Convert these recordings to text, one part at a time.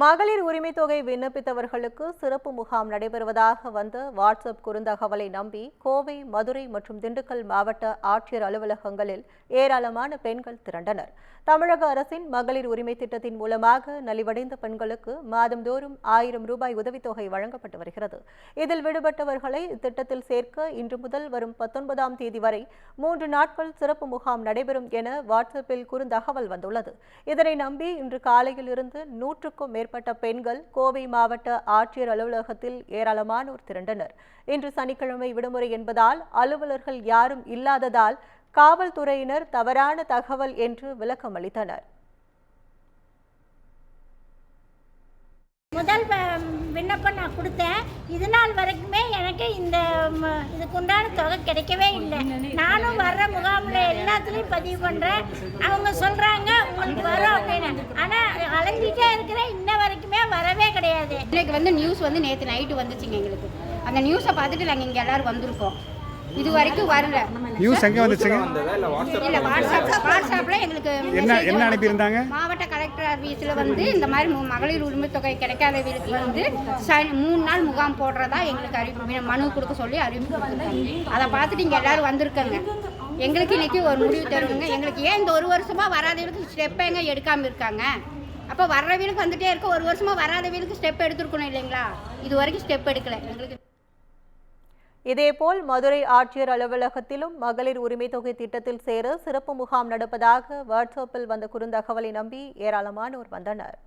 மகளிர் உரிமை தொகை விண்ணப்பித்தவர்களுக்கு சிறப்பு முகாம் நடைபெறுவதாக வந்த வாட்ஸ்அப் குறுந்தகவலை நம்பி கோவை, மதுரை மற்றும் திண்டுக்கல் மாவட்ட ஆட்சியர் அலுவலகங்களில் ஏராளமான பெண்கள் திரண்டனர். தமிழக அரசின் மகளிர் உரிமை திட்டத்தின் மூலமாக நலிவடைந்த பெண்களுக்கு மாதந்தோறும் 1000 ரூபாய் உதவித்தொகை வழங்கப்பட்டு வருகிறது. இதில் விடுபட்டவர்களை இத்திட்டத்தில் சேர்க்க இன்று முதல் வரும் 19ஆம் தேதி வரை 3 நாட்கள் சிறப்பு முகாம் நடைபெறும் என வாட்ஸ்அப்பில் குறுந்தகவல் வந்துள்ளது. இதனை நம்பி இன்று காலையில் இருந்து 100க்கும் மேற்பட்ட பெண்கள் கோவை மாவட்ட ஆட்சியர் அலுவலகத்தில் ஏராளமானோர் திரண்டனர். இன்று சனிக்கிழமை விடுமுறை என்பதால் அலுவலர்கள் யாரும் இல்லாததால் காவல்துறையினர் தவறான தகவல் என்று விளக்கம் அளித்தனர். முதல் விண்ணப்பம் நான் கொடுத்தேன். இது நாள் வரைக்குமே எனக்கு இதுக்குண்டான தொகை கிடைக்கவே இல்லை. நானும் வர்ற முகாமில் எல்லாத்துலேயும் பதிவு பண்ணுறேன். அவங்க சொல்கிறாங்க உங்களுக்கு வரும் அப்படின்னு. ஆனால் அலைஞ்சிட்டே இருக்கிறேன், இன்ன வரைக்குமே வரவே கிடையாது. இன்னைக்கு நியூஸ் நேற்று நைட்டு வந்துச்சுங்க. எங்களுக்கு அந்த நியூஸை பார்த்துட்டு நாங்கள் இங்கே எல்லோரும் வந்திருக்கோம். இது வரைக்கும் வரல. நியூஸ் எங்கே வந்துச்சுங்க? இல்லை, வாட்ஸ்அப்பில் எங்களுக்கு என்ன அனுப்பியிருந்தாங்க? மாவட்ட கலெக்டர் ஆஃபீஸில் இந்த மாதிரி மகளிர் உரிமை தொகை கிடைக்காதவர்களுக்கு 3 நாள் முகாம் போடுறதா எங்களுக்கு அறிவிப்பு மனு கொடுக்க சொல்லி அறிவிப்பு கொடுத்துருக்காங்க. அதை பார்த்துட்டு இங்கே எல்லோரும் வந்திருக்காங்க. எங்களுக்கு இன்றைக்கி ஒரு முடிவு தருவங்க. எங்களுக்கு ஏன் இந்த 1 வருஷமாக வராதவர்களுக்கு ஸ்டெப் எங்கே எடுக்காமல் இருக்காங்க? அப்போ வர்றவங்களுக்கு வந்துகிட்டே இருக்க, 1 வருஷமாக வராதவர்களுக்கு ஸ்டெப் எடுத்துருக்கணும் இல்லைங்களா? இது வரைக்கும் ஸ்டெப் எடுக்கலை எங்களுக்கு. இதேபோல் மதுரை ஆட்சியர் அலுவலகத்திலும் மகளிர் உரிமை தொகை திட்டத்தில் சேர சிறப்பு முகாம் நடப்பதாக வாட்ஸ்அப்பில் வந்த குறுந்தகவலை நம்பி ஏராளமானோர் வந்தனர்.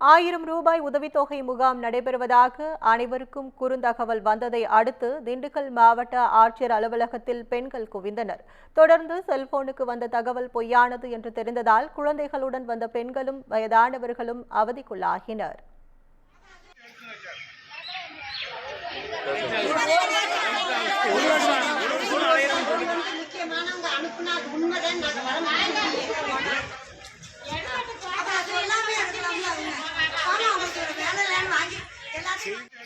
₹1000 உதவித்தொகை முகாம் நடைபெறுவதாக அனைவருக்கும் குறுந்தகவல் வந்ததை அடுத்து திண்டுக்கல் மாவட்ட ஆட்சியர் அலுவலகத்தில் பெண்கள் குவிந்தனர். தொடர்ந்து செல்போனுக்கு வந்த தகவல் பொய்யானது என்று தெரிந்ததால் குழந்தைகளுடன் வந்த பெண்களும் வயதானவர்களும் அவதிக்குள்ளாகினர். See?